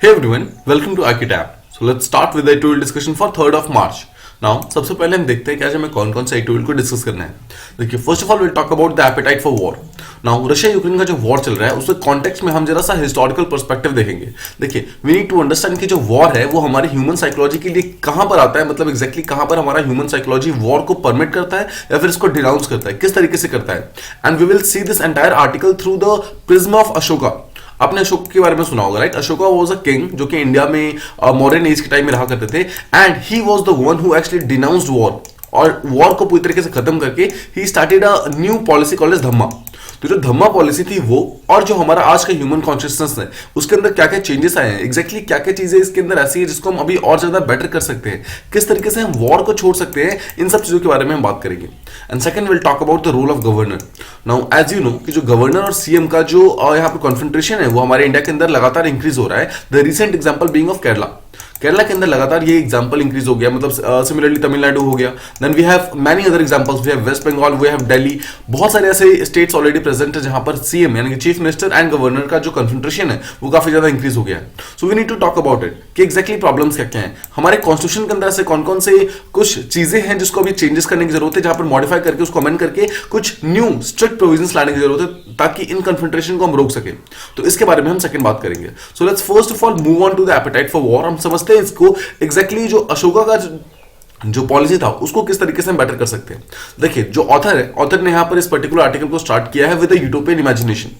Hey everyone, welcome to Architab. So let's start with the editorial discussion for 3rd of March. Now, सबसे पहले हम देखते हैं कि आज हमें कौन कौन से एडिटोरियल को डिस्कस करना है। देखिए, first of all will talk about the appetite for war. Now Russia Ukraine का जो वॉर चल रहा है उसके कॉन्टेक्स्ट में हम जरा सा हिस्टोरिकल पर्सपेक्टिव देखेंगे। देखिए, वी नीड टू अंडरस्टैंड कि जो वॉर है वो हमारी ह्यूमन साइकोलॉजी के लिए कहां पर आता है, मतलब एग्जैक्टली कहां पर हमारा ह्यूमन साइकोलॉजी वॉर को परमिट करता है या फिर इसको डिनाउंस करता है, किस तरीके से करता है। And we will see this entire article through the prism of Ashoka. आपने अशोक के बारे में सुना होगा, right? Ashoka was a king जो कि इंडिया में मॉडर्न एज के टाइम में रहा करते थे, and he was the one who actually denounced war, और वॉर को पूरी तरीके से खत्म करके ही started a new policy called as Dhamma. तो जो धम्मा पॉलिसी थी वो, और जो हमारा आज का ह्यूमन कॉन्शियसनेस है उसके अंदर क्या क्या चेंजेस आए हैं, एग्जैक्टली क्या क्या चीजें इसके अंदर ऐसी है जिसको हम अभी और ज्यादा बेटर कर सकते हैं, किस तरीके से हम वॉर को छोड़ सकते हैं, इन सब चीजों के बारे में हम बात करेंगे। And second will talk about the role of governor. Now as you know कि जो गवर्नर और सीएम का जो यहाँ पे कॉन्फ्रंट्रेशन है वो हमारे इंडिया के अंदर लगातार इंक्रीज हो रहा है। The recent example being of Kerala. Kerala के अंदर लगातार ये एग्जांपल इंक्रीज हो गया, मतलब सिमिलरली तमिलनाडु हो गया। Then we have many other examples, we have West Bengal, we have Delhi. बहुत सारे ऐसे स्टेट्स ऑलरेडी प्रेजेंट है जहां पर सीएम यानी कि चीफ मिनिस्टर एंड गवर्नर का जो कन्फ्रंट्रेशन है वो काफी ज्यादा इंक्रीज हो गया है। So we need to talk about it कि एग्जैक्टली प्रॉब्लम्स क्या क्या हैं, हमारे कॉन्स्टिट्यूशन के अंदर ऐसे कौन कौन से कुछ चीजें हैं जिसको अभी चेंजेस करने की जरूरत है, जहां पर मॉडिफाई करके उसको अमेंड करके कुछ न्यू स्ट्रिक्ट प्रोविजंस लाने की जरूरत है ताकि इन कन्फ्रंट्रेशन को हम रोक सके। तो इसके बारे में हम सेकंड बात करेंगे। So let's first of all move on to the appetite for war. हम समझते हैं इसको एग्जैक्टली जो अशोका का जो पॉलिसी था उसको किस तरीके से हम बेटर कर सकते हैं। देखिए, जो ऑथर है, ऑथर ने यहां पर इस पर्टिकुलर आर्टिकल को स्टार्ट किया है विद यूटोपियन इमेजिनेशन।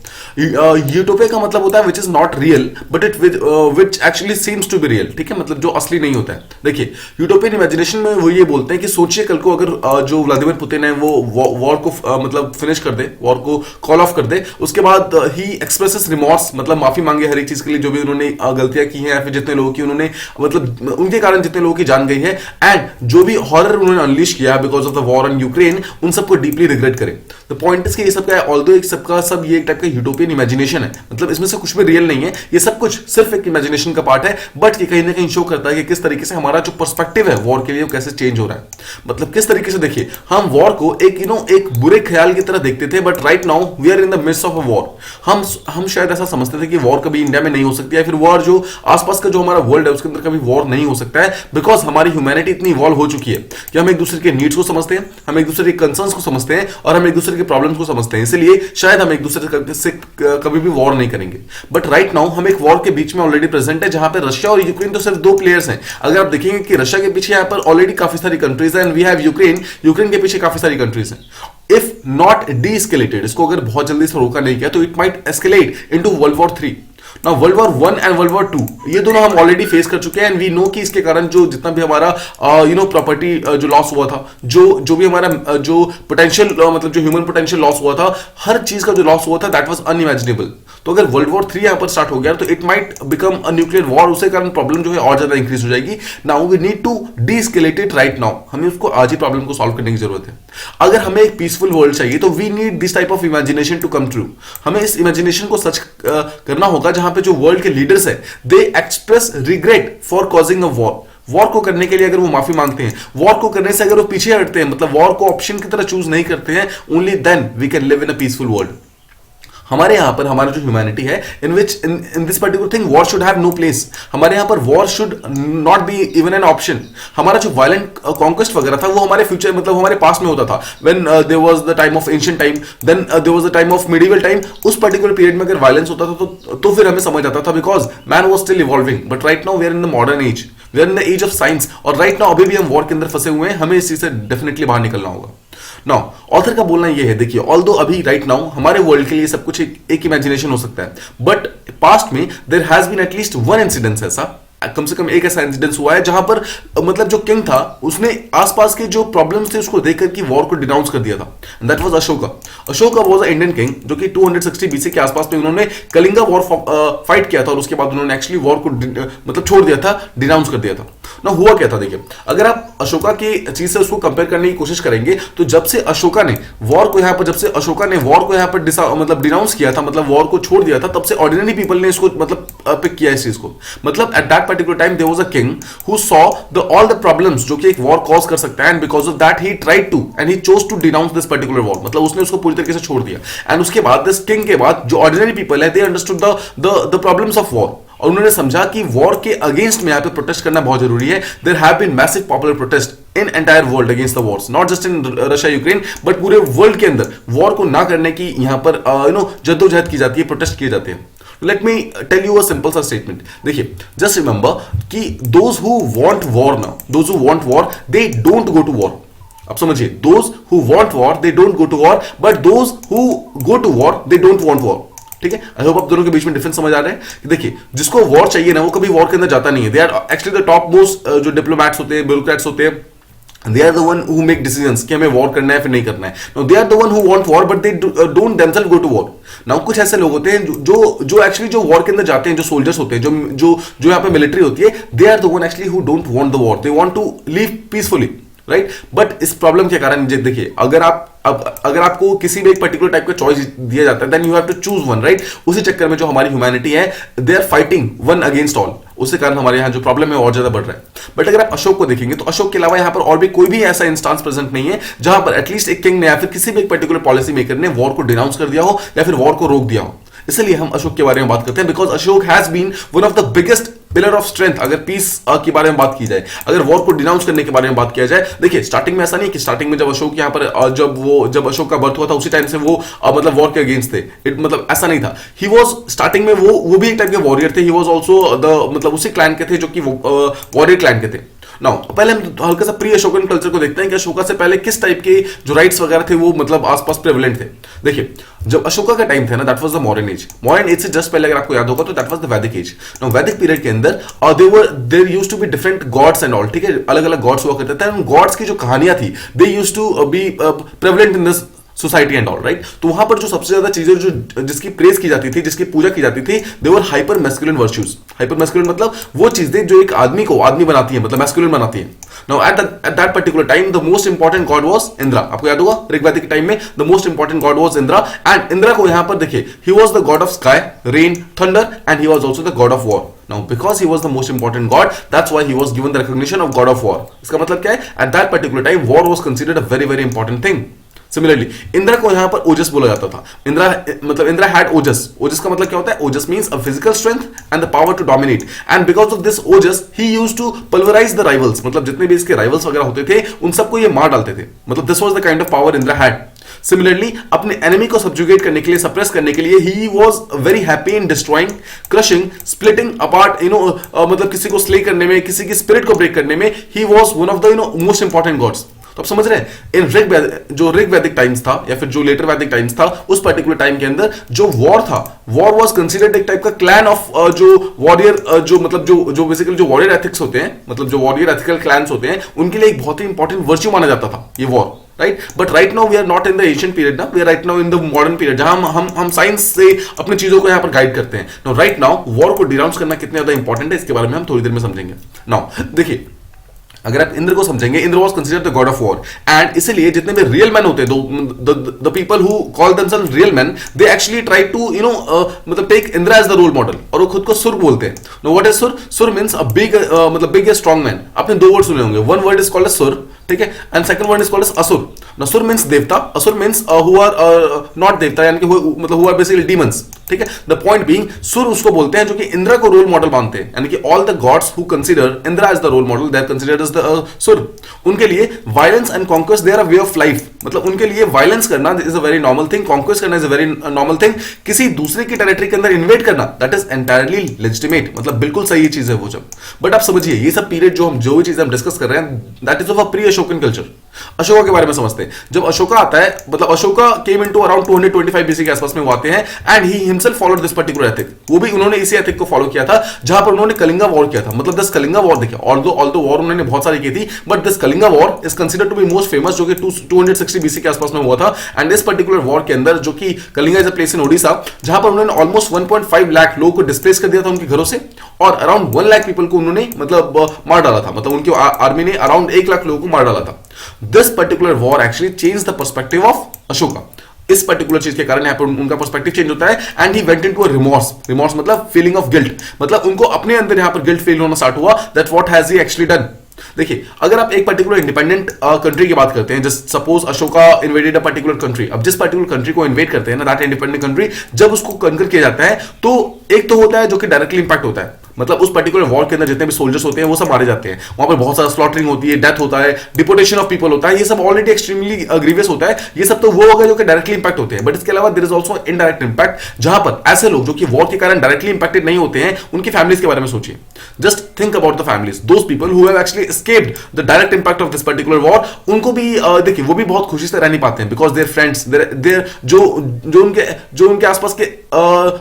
यूटोपिया का मतलब होता है which is not real but it which actually seems to be real, ठीक है, मतलब जो असली नहीं होता है। देखिए, यूटोपियन इमेजिनेशन में वो ये बोलते हैं कि सोचिए कल को अगर जो व्लादिमीर पुतिन है वो वॉर को मतलब फिनिश कर दे, वॉर को कॉल ऑफ कर दे, उसके बाद ही एक्सप्रेसेस रिमॉर्स, मतलब माफी मांगे हर एक चीज के लिए जो भी उन्होंने गलतियां की हैं या फिर जितने लोगों की उन्होंने मतलब उनके कारण जितने लोगों की जान गई है, एंड जो भी हॉरर उन्होंने अनलीश किया because of the war in Ukraine, उन सबको डीपली रिग्रेट करें। द पॉइंट इज कि ये सबका ऑल्दो एक सबका सब ये एक टाइप का यूटोपियन इमेजिनेशन है, मतलब इसमें से कुछ भी रियल नहीं है, ये सब कुछ सिर्फ एक इमेजिनेशन का पार्ट है, बट ये कहीं ना कहीं शो करता है कि किस तरीके से हमारा जो पर्सपेक्टिव है वॉर के लिए वो कैसे चेंज हो रहा है। मतलब किस तरीके से, देखिए, हम वॉर को एक एक बुरे ख्याल की तरह देखते थे, but right now we are in the midst of a war. हम शायद ऐसा समझते थे कि वॉर कभी इंडिया में नहीं हो सकती है, फिर वॉर जो आसपास का जो हमारा वर्ल्ड है उसके अंदर कभी वॉर नहीं हो सकता है, बिकॉज हमारी ह्यूमैनिटी इतनी इवॉल्व हो चुकी है कि हम एक दूसरे के नीड्स को समझते हैं, हम एक दूसरे के कंसर्न्स को समझते हैं, और हम एक दूसरे के प्रॉब्लम्स को समझते हैं। इसलिए शायद हम एक दूसरे से कभी भी वॉर नहीं करेंगे। बट राइट नाउ हम एक वॉर के बीच में ऑलरेडी प्रेजेंट है, जहां पे रशिया और यूक्रेन तो सिर्फ दो प्लेयर्स हैं। अगर आप देखेंगे कि रशिया के पीछे यहां पर ऑलरेडी काफी सारी कंट्रीज हैं, and we have Ukraine, Ukraine के पीछे काफी सारी कंट्रीज हैं। इफ नॉट डी एस्केलेटेड, इसको अगर बहुत जल्दी से रोका नहीं किया तो it might escalate into world war 3। ना world war 1 and world war 2 ये दोनों हम ऑलरेडी फेस कर चुके हैं, एंड वी नो कि इसके कारण जो जितना भी हमारा प्रॉपर्टी जो लॉस हुआ था, जो भी हमारा जो पोटेंशियल मतलब जो ह्यूमन पोटेंशियल लॉस हुआ था, हर चीज का जो लॉस हुआ था दैट वाज अनइमेजिनेबल। तो अगर वर्ल्ड वॉर 3 यहां पर स्टार्ट हो गया तो it might become a nuclear war, उसके कारण प्रॉब्लम जो है और ज्यादा इंक्रीज हो जाएगी। Now we need to de-escalate it right now, हमें उसको आज ही प्रॉब्लम को सॉल्व करने की जरूरत है। अगर हमें एक पीसफुल वर्ल्ड चाहिए तो we need this type of imagination to come true. हमें इस इमेजिनेशन को सच करना होगा जहां पे जो वर्ल्ड के लीडर्स है they express regret for causing a war. War को करने के लिए अगर वो माफी मांगते हैं, वॉर को करने से अगर वो पीछे हटते हैं, मतलब वॉर को ऑप्शन की तरह चूज नहीं करते हैं, only then we can live in a peaceful world. हमारे यहां पर हमारा जो ह्यूमैनिटी है in which in this particular thing war should have no place. हमारे यहां पर war should not be even an option. हमारा जो वायलेंट कॉन्क्वेस्ट वगैरह था वो हमारे फ्यूचर मतलब हमारे पास्ट में होता था, when there was the time of ancient time, then there was the time of medieval time. उस पर्टिकुलर पीरियड में अगर वायलेंस होता था तो फिर हमें समझ आता था, because man was still evolving. But right now we are in the modern age, we are in the age of science, और राइट नाउ अभी भी हम वॉर के अंदर फंसे हुए हैं, हमें इस चीज से डेफिनेटली बाहर निकलना होगा। नाउ ऑथर का बोलना यह है, देखिए, ऑल्दो अभी राइट नाउ हमारे वर्ल्ड के लिए सब कुछ एक इमेजिनेशन हो सकता है, बट पास्ट में there has been at least one incidence, ऐसा कम से कम एक ऐसा इंसिडेंस हुआ है जहां पर मतलब जो किंग था उसने आसपास के जो प्रॉब्लम्स थे उसको देखकर की वॉर को डिनाउंस कर दिया था, and that was Ashoka. Ashoka was a Indian king जो कि 260 बीसी के आसपास में उन्होंने कलिंगा वॉर फाइट किया था, और उसके बाद उन्होंने एक्चुअली वॉर को मतलब छोड़ दिया था, डिनाउंस कर दिया था ना। हुआ क्या था, देखिए, अगर आप अशोका की चीज से उसको कंपेयर करने की कोशिश करेंगे तो जब से अशोका ने वॉर को यहाँ पर मतलब डिनाउंस किया था, मतलब वॉर को छोड़ दिया था, तब से ऑर्डिनरी पीपल ने इसको मतलब पिक किया इस चीज को। मतलब at that particular time there was a king who saw all the problems जो कि एक वॉर कॉज कर सकता है, and because of that he tried to and he chose to denounce this particular war, मतलब उसने उसको पूरी तरीके से छोड़ दिया। एंड उसके बाद दिस किंग के बाद जो ऑर्डिनरी पीपल है they understood the problems of war, और उन्होंने समझा कि वॉर के अगेंस्ट में यहाँ पे प्रोटेस्ट करना बहुत जरूरी है. There have been massive popular protest in entire world against the wars, not just in Russia Ukraine but पूरे वर्ल्ड के अंदर वॉर को ना करने की यहाँ पर जद्दोजहद की जाती है, प्रोटेस्ट किए जाते हैं. Let me tell you a simple सा स्टेटमेंट. देखिए, जस्ट रिमेंबर कि those who want war now, those who want war, they don't go to war. अब समझिए, those who want war they don't go to war, but those who go to war they don't want war. ठीक है, I hope आप दोनों के बीच में difference समझ आ रहा है. कि देखिए, जिसको वॉर चाहिए ना वो कभी वॉर के अंदर जाता नहीं है. They are actually the top most जो डिप्लोमैट्स होते हैं, ब्यूरोक्रेट्स होते हैं, they are the one who make decisions कि हमें वॉर करना है फिर नहीं करना है. Now they are the one who want war but they don't themselves go to war. Now कुछ ऐसे लोग होते हैं जो एक्चुअली जो वॉर के अंदर जाते हैं, जो सोल्जर्स होते हैं, जो यहाँ पे मिलिट्री होती है, they are the one actually who don't want the war. They want to live peacefully. Right, but इस प्रॉब्लम के कारण देखिए, अगर आपको किसी भी एक पर्टिकुलर टाइप का चॉइस दिया जाता है, then you have to choose one. Right, उसी चक्कर में जो हमारी ह्यूमैनिटी है, they are fighting one against all. उसके कारण हमारे यहाँ जो प्रॉब्लम है और ज्यादा बढ़ रहा है. बट अगर आप अशोक को देखेंगे तो अशोक के अलावा यहाँ पर और भी कोई भी ऐसा इंस्टांस प्रेजेंट नहीं है जहां पर एटलीस्ट एक किंग ने या फिर किसी भी एक पर्टिकुलर पॉलिसी मेकर ने वॉर को डिनाउंस कर दिया हो या फिर वॉर को रोक दिया हो. इसलिए हम अशोक के बारे में बात करते हैं, because Ashok has been one of the biggest pillar of strength. अगर पीस के बारे में बात की जाए, अगर वॉर को डिनाउंस करने के बारे में बात किया जाए, देखिए स्टार्टिंग में ऐसा नहीं कि स्टार्टिंग में जब अशोक यहाँ पर जब अशोक का बर्थ हुआ था उसी टाइम से वो मतलब वॉर के अगेंस्ट थे. मतलब ऐसा नहीं था. ही वॉज स्टार्टिंग में वो भी एक टाइप के वॉरियर थे. ही वॉज ऑल्सो द मतलब उसी क्लैन के थे जो कि वॉरियर क्लैन के थे. नाउ पहले हम हल्का सा प्री अशोकन कल्चर को देखते हैं कि अशोका से पहले किस टाइप के जो राइट्स वगैरह थे वो मतलब आसपास प्रेवलेंट थे. देखिए, जब अशोका का टाइम था ना, that was the modern age. Modern age से जस्ट पहले अगर आपको याद होगा तो that was the Vedic age. Now Vedic period के अंदर there used to be different gods and all. ठीक है, अलग अलग गॉड्स हुआ करते थे. उन गॉड्स की जो कहानियां थी, they used to be prevalent in this society and all. Right, तो वहां पर जो सबसे ज्यादा चीजें जो जिसकी प्रेज की जाती थी, जिसकी पूजा की जाती थी, they were hyper masculine virtues. Hyper masculine मतलब वो चीजें जो एक आदमी को आदमी बनाती है, मतलब मैस्कुलिन बनाती है. Now at that particular time the most important God was Indira. आपको याद होगा ऋग्वेदिक टाइम में the most important God was Indira. And Indira को यहां पर देखिए, ही was the god of sky, rain, thunder and he was also the god of war. Now, because he was the most important god, that's why he was given the recognition of god of war. इसका मतलब क्या है? At that particular time, war was considered a very very important thing. Similarly Indira को यहां पर ओजस बोला जाता था. इंद्रा हैड ओजस. ओजस का मतलब क्या होता है? Ojas means a physical strength and the power to dominate. And because of this ojas he used to pulverise the rivals. मतलब जितने भी इसके राइवल्स वगैरह होते थे उन सबको ये मार डालते थे. मतलब this was the kind of power Indira had. Similarly अपने एनिमी को सब्जुगेट करने के लिए, सप्रेस करने के लिए, he was very happy in destroying, crushing, splitting apart, मतलब किसी को स्ले करने में, किसी की स्पिरिट को ब्रेक करने में ही was one of the most important gods. तो आप समझ रहे हैं, इन जो ऋग वैदिक टाइम्स था या फिर जो लेटर वैदिक टाइम्स था, उस पर्टिकुलर टाइम के अंदर जो वॉर था, वॉर वाज कंसीडर्ड एक टाइप का क्लैन ऑफ जो वॉरियर जो बेसिकली जो वॉरियर एथिक्स होते हैं, मतलब जो वॉरियर एथिकल क्लैंस होते हैं, उनके लिए एक बहुत ही इंपॉर्टेंट वर्च्यू माना जाता था ये war. Right, but right now we are not in the Asian period ना, we are right now in the modern period, जहां हम साइंस से अपनी चीजों को यहां पर गाइड करते हैं. नाउ राइट नाउ वॉर को डिनाउंस करना कितना ज्यादा इंपॉर्टेंट है, इसके बारे में हम थोड़ी देर में समझेंगे. नाउ देखिए, अगर आप इंद्र को समझेंगे, Indra was considered the god of war. And इसलिए जितने भी रियल मैन होते हैं, the people who call themselves real man, they actually try to मतलब take Indra as the role model. और वो खुद को सुर बोलते हैं. No, what is sur? Sur means a big मतलब बिग स्ट्रॉन्ग मैन. आपने दो वर्ड सुने होंगे. One word is called as sur, ठीक है, and second word is called as asur. Now sur means devta, asur means who are not देवता, यानी कि मतलब हु आर बेसिकली डीमंस. ठीक है, द पॉइंट बीइंग, सुर उसको बोलते हैं जो कि इंद्र को रोल मॉडल मानते हैं. यानी कि all the gods who consider Indra as the role model, they are considered as the sur. उनके लिए violence and conquest they are a way of life. मतलब उनके लिए वायलेंस करना is a very normal thing, conquest करना is a very normal thing. किसी दूसरे की टेरिटरी के अंदर इन्वेड करना, दैट इज एंटायरली लेजिटिमेट. मतलब बिल्कुल सही चीज है वो जब. बट आप समझिए, ये सब पीरियड जो भी चीज हम डिस्कस कर रहे हैं, that is of a pre Ashokan culture. Ashoka के बारे में समझते हैं. जब अशोका आता है, मतलब Ashoka came into around 225 BC के आसपास में वो आते हैं. And he himself followed this particular ethic. वो भी उन्होंने इसी एथिक को फॉलो किया था जहां पर उन्होंने कलिंगा वॉर किया था. मतलब दिस कलिंगा वॉर, देखिए, ऑल्दो वॉर उन्होंने बहुत सारी की थी, but this Kalinga war is considered to be most famous, जो कि 260 बीसी के आसपास में हुआ था. एंड इस पर्टिकुलर वॉर के अंदर, जो कि Kalinga is a place in Odisha, जहां पर उन्होंने ऑलमोस्ट 1.5 लाख लोगों को डिस्प्लेस कर दिया था उनके घरों से, और अराउंड 1 लाख पीपल को उन्होंने मतलब मार डाला था. मतलब उनकी आर्मी ने अराउंड 1 लाख लोगों को मार डाला था. This particular war actually change the perspective of Ashoka. इस पर्टिकुलर चीज के कारण यहां पर उनका पर्सपेक्टिव चेंज होता है. And he went into a remorse. Remorse मतलब फीलिंग ऑफ गिल्ट. मतलब उनको अपने अंदर यहां पर गिल्ट फील होना स्टार्ट हुआ, that what has he actually done. देखिए, अगर आप एक पर्टिकुलर इंडिपेंडेंट कंट्री की बात करते हैं, just suppose Ashoka invaded a particular country, अब जिस पर्टिकुलर कंट्री को इन्वेड करते हैं ना, दैट इंडिपेंडेंट कंट्री, जब उसको कंकर किया जाता है तो एक तो होता है जो कि डायरेक्टली इंपैक्ट होता है, मतलब उस पर्टिकुलर वॉर के अंदर जितने भी सोल्जर्स होते हैं वो सब मारे जाते हैं, वहां पर बहुत सारा स्लॉटरिंग होती है, डेथ होता है, डिपोटेशन ऑफ पीपल होता है, ये सब ऑलरेडी एक्सट्रीमली ग्रीवियस होता है, ये सब तो वो हो गए जो कि डायरेक्टली इंपैक्ट होते हैं। बट इसके अलावा there is also indirect impact, जहां पर ऐसे लोग जो कि वॉर के कारण डायरेक्टली इंपैक्टेड नहीं होते हैं, उनकी फैमिलीज के बारे में सोचिए। Just think about the families, those people who have actually escaped the direct impact of this particular war, उनको भी देखिए वो भी बहुत खुशी से रह नहीं पाते हैं, बिकॉज देयर फ्रेंड्स, देयर जो उनके आसपास के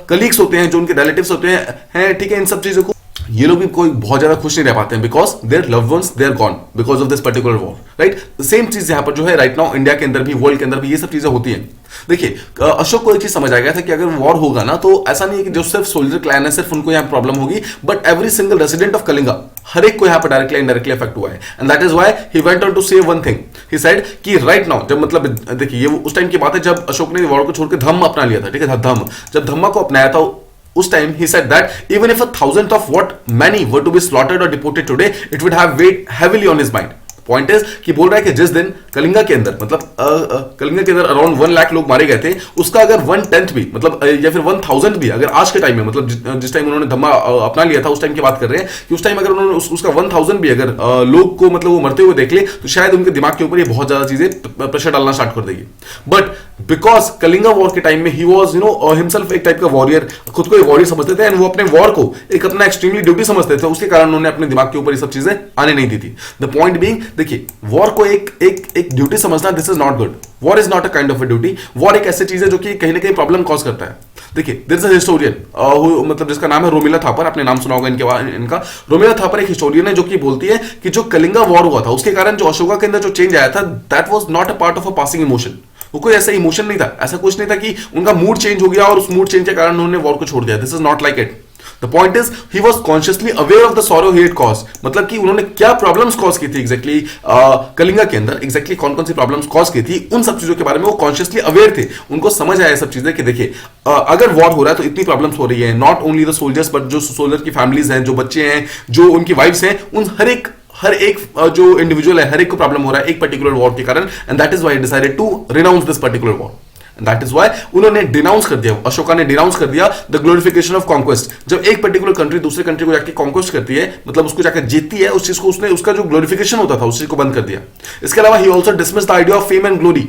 कलीग्स होते हैं, जो उनके रिलेटिव्स होते हैं, ठीक है, इन सब चीजों को ये लोग भी कोई बहुत ज्यादा खुश नहीं रह पाते हैं, because their loved ones they are gone because of this particular war, right. Same चीज यहां पर जो है राइट नाउ इंडिया के अंदर भी, वर्ल्ड के अंदर भी ये सब चीजें होती हैं। देखिए, अशोक को एक चीज समझ आ गया था कि अगर वॉर होगा ना तो ऐसा नहीं है कि जो सिर्फ सोल्जर क्लैन है सिर्फ उनको यहाँ प्रॉब्लम होगी, but every single resident of Kalinga, हर एक को यहाँ पर डायरेक्टली इनडायरेक्टली इफेक्ट हुआ है। And that is why he went on to say one thing, he said कि राइट नाउ, जब मतलब देखिए ये उस टाइम की बात है जब अशोक ने वॉर को छोड़कर धम्म अपना लिया था, ठीक है, धम्म, जब धम्मा को अपनाया था उस time he said that even if 1,000 of what many were to be slaughtered or deported today, it would have weighed heavily on his mind. Point is कि बोल रहा है कि जिस दिन कलिंगा के अंदर, मतलब कलिंगा के अंदर अराउंड 1 लाख लोग मारे गए थे, उसका अगर 1/10 भी, मतलब या फिर 1,000 भी अगर आज के टाइम में, मतलब जिस टाइम उन्होंने धम्मा अपना लिया था उस टाइम की बात कर रहे हैं कि उस टाइम अगर उन्होंने उसका 1,000 भी अगर लोग को मतलब वो मरते हुए देख ले तो शायद उनके दिमाग के ऊपर ये बहुत ज्यादा चीजें प्रेशर डालना स्टार्ट कर देगी। बट बिकॉज कलिंगा वॉर के टाइम में ही वॉज हिमसेल्फ एक टाइप का वॉरियर, खुद को एक वॉरियर समझते थे, एंड वो अपने वॉर को एक अपना एक्सट्रीमली ड्यूटी समझते थे, उसके कारण उन्होंने अपने दिमाग के ऊपर ये सब चीजें आने नहीं दी थी। द पॉइंट बीइंग, देखिए वॉर को एक ड्यूटी समझना, this is not good. War is not a kind of a duty. War एक ऐसी चीज है जो कि कहीं ना कहीं प्रॉब्लम कॉज करता है। देखिए, देयर इज अ हिस्टोरियन मतलब जिसका नाम है रोमिला थापर, आपने नाम सुना होगा इनका। रोमिला थापर एक हिस्टोरियन है जो कि बोलती है कि जो कलिंगा वॉर हुआ था उसके कारण जो अशोका के अंदर जो चेंज आया था, that was not a part of a passing emotion. वो कोई ऐसा इमोशन नहीं था, ऐसा कुछ नहीं था कि उनका मूड चेंज हो गया और उस मूड चेंज के कारण उन्होंने वॉर को छोड़ दिया। This is not like it. The point is he was consciously aware of the sorrow he had cause, मतलब कि उन्होंने क्या प्रॉब्लम्स कॉज की थी एग्जैक्टली कलिंगा के अंदर, एग्जैक्टली कौन कौन सी प्रॉब्लम्स कॉज की थी, उन सब चीजों के बारे में वो कॉन्शियसली अवेयर थे। उनको समझ आया सब चीजें कि देखिए अगर वॉर हो रहा है तो इतनी प्रॉब्लम्स हो रही है, not only the soldiers but जो सोल्जर की फैमिलीज हैं, जो बच्चे हैं, जो उनकी वाइफ्स हैं, उन हर एक जो इंडिविजुअल है, हर एक को प्रॉब्लम हो रहा है एक पर्टिकुलर वॉर के कारण। And that is why he decided to renounce this particular war. That is why उन्होंने डिनाउंस कर दिया, अशोका ने डिनाउंस कर दिया द ग्लोरिफिकेशन ऑफ कॉन्क्वेस्ट। जब एक पर्टिकुलर कंट्री दूसरे कंट्री को जाकर कॉन्क्वेस्ट करती है, मतलब उसको जाकर जीतती है, उस चीज को उसने उसका जो ग्लोरिफिकेशन होता था उस चीज को बंद कर दिया। इसके अलावा he also dismiss the idea of fame and glory.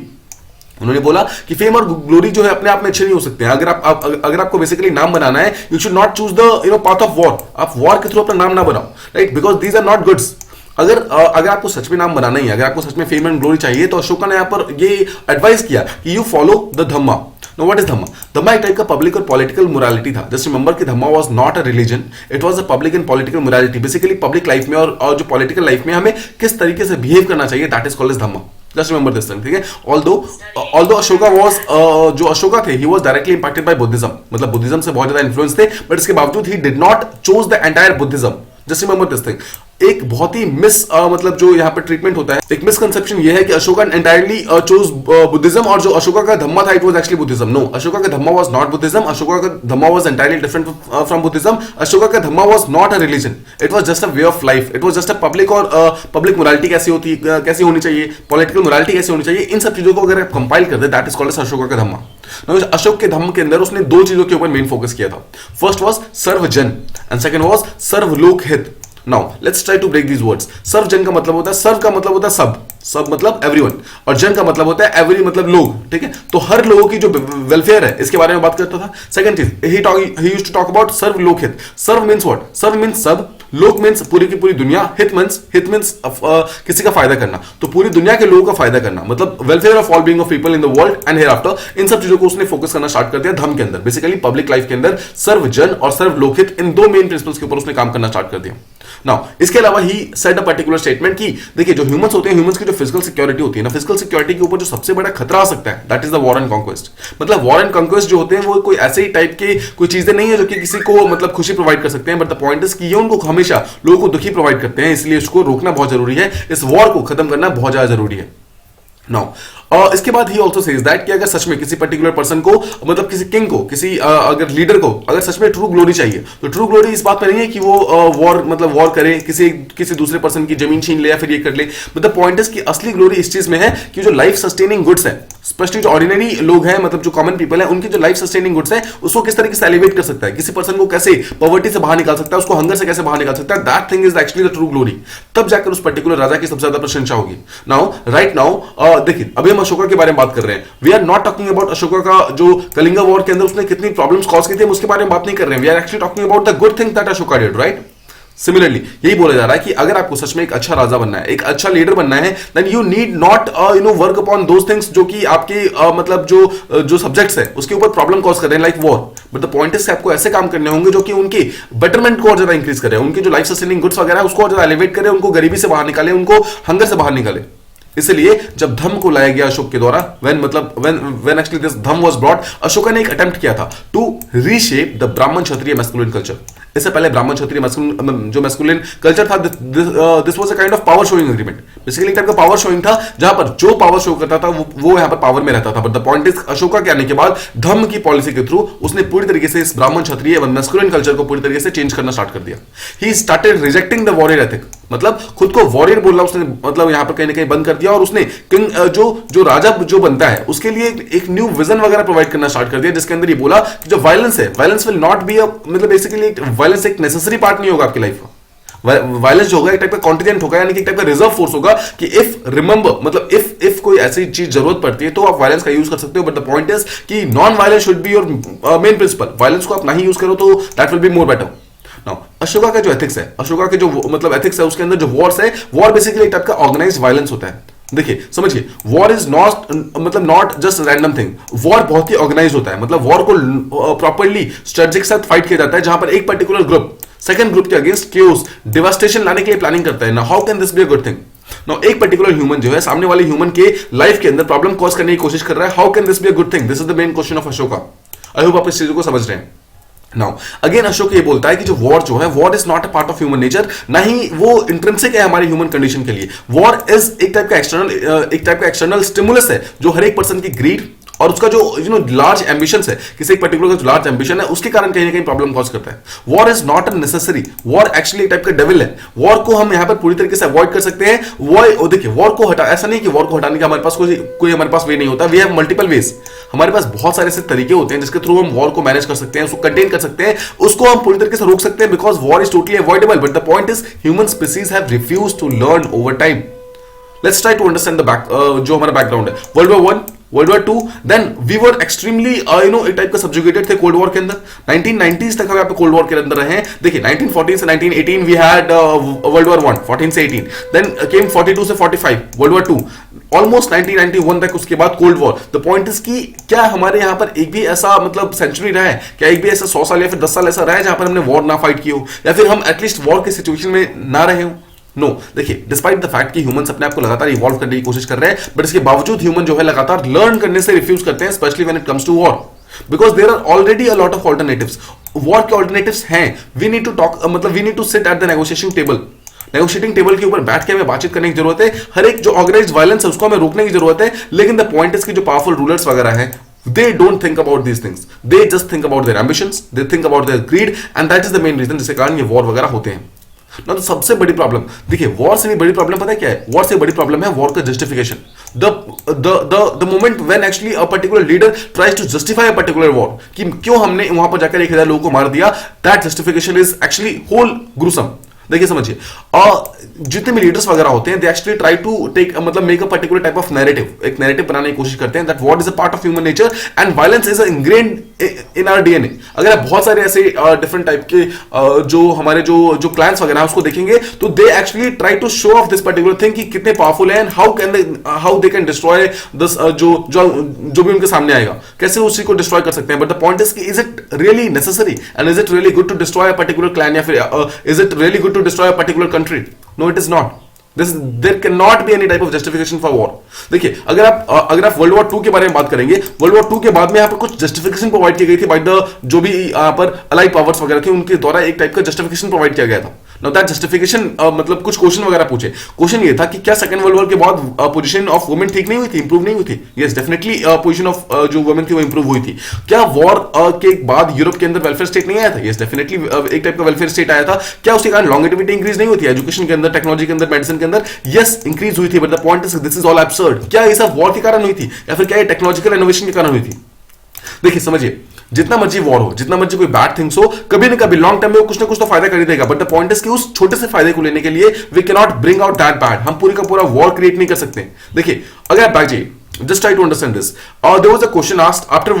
उन्होंने बोला कि फेम और ग्लोरी जो है अपने आप में अच्छे नहीं हो सकते हैं। अगर आपको बेसिकली नाम बनाना है, you should not choose the path of war. आप वॉर के थ्रू अपना नाम ना बनाओ, right, because these are not goods. अगर आपको सच में नाम बनाना ही है, अगर आपको सच में फेम एंड ग्लोरी चाहिए, तो अशोका ने यहाँ पर ये एडवाइस किया कि you follow the dhamma. Now what is dhamma? Dhamma एक टाइप का पब्लिक और पॉलिटिकल मोरालिटी था। जस्ट रिमेंबर कि dhamma was not a religion, it was a public and political morality. Basically public life में और जो पॉलिटिकल लाइफ में हमें किस तरीके से बिहेव करना चाहिए, that is called as dhamma. Just remember this thing, ठीक है। ऑल्दो अशोका वाज जो अशोका थे, he was directly impacted by Buddhism, मतलब बुद्धिज्म से बहुत ज्यादा इन्फ्लुएंस थे, बट इसके बावजूद he did not choose the entire Buddhism. Just remember this thing. एक बहुत ही मतलब जो यहाँ पर ट्रीटमेंट होता है, एक मिसकंसेप्शन ये है कि अशोका एंटायरली चोज बुद्धिज्म और जो अशोका का धम्मा था it was actually Buddhism. No, Ashoka का dhamma was not Buddhism. Ashoka का dhamma was entirely different from Buddhism. Ashoka का dhamma was not a religion, it was just a way of life. It was just a public और public morality कैसी होनी चाहिए, political morality कैसी होनी चाहिए, इन सब चीजों को अगर आप कंपाइल कर दे, दैट इज कॉल्ड अशोका का धम्मा। अशोक के धम्म के अंदर उसने दो चीजों के ऊपर मेन फोकस किया था। फर्स्ट वाज सर्व जन एंड सेकंड वाज सर्व लोक हित। Now let's try to break these words. सर्व जन का मतलब होता है, सर्व का मतलब होता है सब मतलब एवरीवन, और जन का मतलब होता है एवरी मतलब लोग, ठीक है। तो हर लोगों की जो वेलफेयर है इसके बारे में बात करता था। सेकंड चीज, he used to talk about सर्व लोक हित। सर्व मींस व्हाट? सर्व मींस सब, लोक मींस पूरी की पूरी दुनिया, हित मींस किसी का फायदा करना, तो पूरी दुनिया के लोगों का फायदा करना, मतलब welfare of all being of people in the world and hereafter. इन सब चीजों को उसने फोकस करना स्टार्ट कर दिया धम्म के अंदर। बेसिकली पब्लिक लाइफ के अंदर सर्व जन और सर्व लोकहित, इन दो मेन प्रिंसिपल्स के ऊपर उसने काम करना स्टार्ट कर दिया। नाउ इसके अलावा he said a particular statement की देखिए जो ह्यूमंस होते हैं, ह्यूमंस की जो फिजिकल सिक्योरिटी होती है ना, फिजिकल सिक्योरिटी के ऊपर जो सबसे बड़ा खतरा आ सकता है, that is the war and conquest. मतलब वॉर एंड कॉन्क्वेस्ट जो होते हैं वो कोई ऐसे ही टाइप के कोई चीजें नहीं है जो कि किसी को मतलब खुशी प्रोवाइड कर सकते हैं, बट द पॉइंट इज कि ये उनको हमेशा लोगों को दुखी प्रोवाइड करते हैं, इसलिए इसको रोकना बहुत जरूरी है, इस वॉर को खत्म करना बहुत ज्यादा जरूरी है। नाउ इसके बाद ही ऑल्सो सेज दैट कि अगर सच में किसी पर्टिकुलर पर्सन को, मतलब किसी किंग को, किसी अगर लीडर को अगर सच में ट्रू ग्लोरी चाहिए, तो ट्रू ग्लोरी इस बात पर नहीं है कि वो वॉर मतलब वॉर करे, किसी दूसरे पर्सन की जमीन छीन ले या फिर ये कर ले, बट द पॉइंट इज कि असली ग्लोरी इस चीज में है कि जो लाइफ सस्टेनिंग गुड्स है, स्पेशली जो ऑर्डिनरी लोग हैं, मतलब जो कॉमन पीपल है, उनकी जो लाइफ सस्टेनिंग गुड्स है उसको किस तरीके से एलिवेट कर सकता है, किसी पर्सन को कैसे पॉवर्टी से बाहर निकाल सकता है, उसको हंगर से कैसे बाहर निकाल सकता है, that thing is actually the true glory. तब जाकर उस पर्टिकुलर राजा की सबसे ज्यादा प्रशंसा होगी। नाउ राइट नाउ देखिए, अभी हम अशोका के बारे में बात कर रहे हैं, we are not talking about Ashoka का जो कलिंगा वॉर के अंदर उसने कितनी प्रॉब्लम्स कॉज की थी, हम उसके बारे में बात नहीं कर रहे हैं, we are actually talking about the good thing that Ashoka did, right. Similarly यही बोला जा रहा है कि अगर आपको सच में एक अच्छा राजा बनना है, एक अच्छा लीडर बनना है, then you need not work upon those things जो कि आपके मतलब जो सब्जेक्ट्स है उसके ऊपर प्रॉब्लम कॉज कर रहे हैं, like war. But the point is आपको ऐसे काम करने होंगे जो कि उनके बेटरमेंट को और ज्यादा इंक्रीज करे, उनके जो लाइफ सस्टेनिंग गुड्स वगैरह उसको और ज्यादा एलिवेट करे, उनको गरीबी से बाहर निकाले, उनको हंगर से बाहर निकाले। इसलिए जब धम्म को लाया गया अशोक के द्वारा, when actually this Dhamma was brought, Ashoka ने एक अटेम्प्ट किया था टू रीशेप द ब्राह्मण क्षत्रिय मैस्कुलिन कल्चर। इससे पहले ब्राह्मण क्षत्रिय जो मैस्कुलिन कल्चर था, this was a kind of power showing agreement, basically एक टाइप का पावर शोइंग था, जहां पर जो पावर शो करता था वो यहां पर पावर में रहता था। But the point is, Ashoka के आने के बाद धम्म की पॉलिसी के थ्रू उसने पूरी तरीके से इस ब्राह्मण क्षत्रिय एवं मैस्कुलिन कल्चर को पूरी तरीके से चेंज करना स्टार्ट कर दिया। He started rejecting the warrior ethic, मतलब खुद को वॉरियर बोलना उसने मतलब यहां पर कहीं ना कहीं बंद कर दिया, और उसने किंग जो राजा जो बनता है उसके लिए एक न्यू विजन वगैरह प्रोवाइड करना स्टार्ट कर दिया, जिसके अंदर ये बोला कि जो वायलेंस है, वायलेंस विल नॉट बी मतलब बेसिकली वायलेंस एक नेसेसरी पार्ट नहीं होगा आपकी लाइफ का। वायलेंस जो होगा एक टाइप का कॉन्टिजेंट होगा, यानी कि एक टाइप का रिजर्व फोर्स होगा कि इफ रिमेंबर मतलब इफ कोई ऐसी चीज जरूरत पड़ती है तो आप वायलेंस का यूज कर सकते हो। बट द पॉइंट इज कि non violence should be your main principle, violence को आप नहीं यूज करो तो that will be more better. Now Ashoka का जो एथिक्स है, अशोका के जो मतलब एथिक्स है, उसके अंदर जो वॉर्स है, वॉर बेसिकली एक टाइप का ऑर्गेनाइज्ड वायलेंस होता है। देखिए समझिए, war is not just random thing, war बहुत ही ऑर्गेनाइज होता है, मतलब वॉर को प्रॉपर्ली स्ट्रेटजी के साथ फाइट किया जाता है, जहां पर एक पर्टिकुलर ग्रुप सेकंड ग्रुप के अगेंस्ट क्यूज डिवास्टेशन लाने के लिए प्लानिंग करता है। ना how can this be a good thing? Now एक पर्टिकुलर ह्यूमन जो है सामने वाले ह्यूमन के लाइफ के अंदर प्रॉब्लम कॉज करने की कोशिश कर रहा है, how can this be a good thing? This is the main question of Ashoka. I hope आप इस चीज को समझ रहे हैं। नाउ अगेन अशोक ये बोलता है कि जो है, war is not a part of human nature, ना ही वो इंट्रिंसिक है हमारे ह्यूमन कंडीशन के लिए। वॉर इज एक टाइप का एक्सटर्नल स्टिमुलस है जो हर एक पर्सन की ग्रीड और उसका जो लार्ज एम्बिशंस है, किसी एक पर्टिकुलर का जो लार्ज एम्बिशन है उसके कारण कहीं ना कहीं प्रॉब्लम कॉज करता है। War is not a necessary, war actually एक टाइप का डेविल है। वॉर को हम यहां पर पूरी तरीके से अवॉइड कर सकते हैं। वो देखिए, वॉर को ऐसा नहीं कि वॉर को हटाने का हमारे पास कोई हमारे पास वे नहीं होता। वी हैव मल्टीपल वेज, हमारे पास बहुत सारे ऐसे तरीके होते हैं जिसके थ्रू हम वॉर को मैनेज कर सकते हैं, उसको कंटेन कर सकते हैं, उसको हम पूरी तरीके से रोक सकते हैं, because war is totally avoidable. But the point is human species have refused to learn over time. Let's try to understand the जो हमारा बैकग्राउंड है। World war 1, world war 2, then we were extremely एक type का subjugated थे cold war के अंदर। 1990s तक हम यहाँ पे कोल्ड वॉर के अंदर रहे हैं। देखिए 1914 से 1918 वी हैड वर्ल्ड वॉर 1, 14 से 18, देन केम 42 से 45 वर्ल्ड वॉर 2, ऑलमोस्ट 1991 तक उसके बाद cold war. The point is कि क्या हमारे यहाँ पर एक भी ऐसा मतलब सेंचुरी रहा है, क्या एक भी ऐसा 100 साल या फिर 10 साल ऐसा रहा है जहां पर हमने वॉर ना फाइट की हो, या फिर हम एटलीस्ट वॉर की सिचुएशन में ना रहे हो? नो देखिए, डिस्पाइट द फैक्ट कि ह्यूमंस अपने आप को लगातार इवॉल्व करने की कोशिश कर रहे हैं, बट इसके बावजूद ह्यूमन जो है लगातार लर्न करने से रिफ्यूज करते हैं, specially when it comes to war, because there are already a lot of alternatives. War के ऑल्टरनेटिव्स हैं, वी नीड टू टॉक, मतलब we need to sit at the negotiating table. Negotiating table के ऊपर बैठ के हमें बातचीत करने की जरूरत है। हर एक जो ऑर्गेनाइज्ड वायलेंस है उसको हमें रोकने की जरूरत है। लेकिन द पॉइंट इज कि जो पावरफुल रूलर्स वगैरह हैं, they don't think about these things, they just think about their ambitions, they think about their greed, and that is the main reason जिसके कारण ये वॉर वगैरह होते हैं ना। तो सबसे बड़ी प्रॉब्लम देखिए, वॉर से भी बड़ी प्रॉब्लम पता है क्या है? वॉर से बड़ी प्रॉब्लम है वॉर का justification. The moment when actually a particular leader tries to justify a particular war, कि क्यों हमने वहां पर जाकर 1000 लोगों को मार दिया, that justification is actually whole gruesome. देखिए समझिए, जितने भी लीडर्स वगैरह होते हैं, they actually try to take मतलब make a particular type of narrative, एक नैरेटिव बनाने की कोशिश करते हैं that war is a part of human nature and violence is ingrained in our DNA. अगर आप बहुत सारे ऐसे डिफरेंट टाइप के जो हमारे जो प्लान्स वगैरह उसको देखेंगे, तो they actually try to show off this particular thing कि कितने पावरफुल है and how they can destroy this जो भी उनके सामने आएगा, कैसे उसी को डिस्ट्रॉय कर सकते हैं। बट द पॉइंट इज कि is it really necessary and is it really good to destroy a particular clan, या फिर is it really good to destroy a particular country? No, it is not. There cannot be any type of justification for war. देखिए, अगर आप world war 2 के बारे में बात करेंगे, वर्ल्ड वॉर 2 के बाद में यहाँ पर कुछ जस्टिफिकेशन प्रोवाइड की गई थी बाय द जो भी यहाँ पर अलाइड पावर्स वगैरह थी, उनके द्वारा एक टाइप का जस्टिफिकेशन प्रोवाइड किया गया था। नाउ दैट जस्टिफिकेशन मतलब कुछ क्वेश्चन वगैरह पूछे। क्वेश्चन ये था कि क्या सेकंड वर्ल्ड वॉर के बाद पोजीशन ऑफ वुमेन ठीक नहीं हुई थी, इंप्रूव नहीं हुई थी? यस डेफिनेटली पोजीशन ऑफ जो वुमेन थी वो इंप्रूव हुई थी। क्या वॉर के बाद यूरोप के अंदर वेलफेयर स्टेट नहीं आया था? यस डेफिनेटली एक टाइप का वेलफेयर स्टेट आया था। क्या उसके कारण लॉन्गेटिविटी इंक्रीज नहीं होती? एजुकेशन के अंदर, टेक्नोलॉजी के अंदर, मेडिसिन के अंदर यस इंक्रीज हुई थी, but the point is this is all absurd. क्या ये सब वॉर के कारण हुई थी या फिर क्या ये टेक्नोलॉजिकल इनोवेशन के कारण हुई थी? देखिए समझिए, जितना मर्जी वॉर हो, जितना मर्जी कोई बैड थिंग्स हो, कभी ना कभी लॉन्ग टर्म में वो कुछ ना कुछ तो फायदा कर ही देगा। बट द पॉइंट इज कि उस छोटे से फायदे को लेने के लिए we can not bring out that bad. हम पूरी का पूरा वॉर क्रिएट नहीं कर सकते। देखिए अगर आप बाजी just try to understand this. There was a question asked after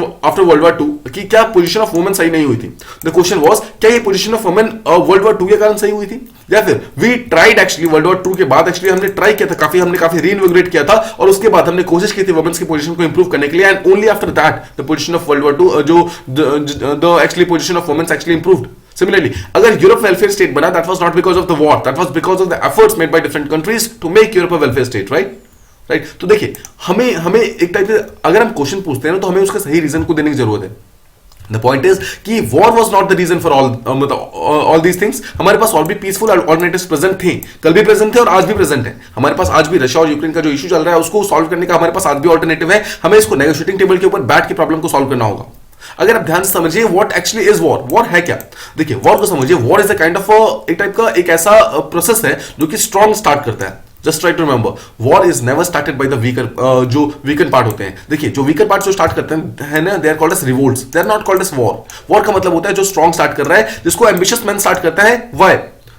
World War II कि क्या पोजीशन ऑफ वुमेन सही नहीं हुई थी? The question was क्या ये position of women world war 2 के कारण सही हुई थी या फिर we tried actually world war 2 के बाद एक्चुअली हमने ट्राई किया था, हमने काफी रीइन्विगोरेट किया था और उसके बाद हमने कोशिश की थी वुमेन्स की पोजीशन को इंप्रूव करने के लिए, and only after that the position of world war 2 जो the actually position of womens actually improved. Similarly, अगर यूरोप वेलफेयर स्टेट बना, that was not because of the war, that was because of the efforts made by different countries to make Europe a welfare state, right? Right तो देखिए हमें एक type से अगर हम question पूछते हैं ना तो हमें उसका सही रीजन को देने की जरूरत है. द पॉइंट इज कि war was not the reason for all these things. हमारे पास और भी पीसफुल ऑल्टरनेटिव्स प्रेजेंट थे, कल भी प्रेजेंट थे और आज भी प्रेजेंट है. हमारे पास आज भी रशिया और यूक्रेन का जो इशू चल रहा है उसको सॉल्व करने का हमारे पास आज भी ऑल्टरनेटिव है. हमें इसको नेगोशिएटिंग टेबल के ऊपर बैठ के प्रॉब्लम को सॉल्व करना होगा. अगर आप ध्यान से समझिए what actually is war. War है क्या? देखिए वॉर को समझिए, war is a kind of एक टाइप का एक ऐसा प्रोसेस है जो कि स्ट्रॉन्ग स्टार्ट करता है. Just try to remember, war is never started by the weaker, जो weaker part होते हैं. देखिए जो weaker part जो स्टार्ट करते हैं ना, they are called as revolts. They are not called as war. War का मतलब होता है जो strong स्टार्ट कर रहा है, जिसको ambitious man स्टार्ट करता है. Why?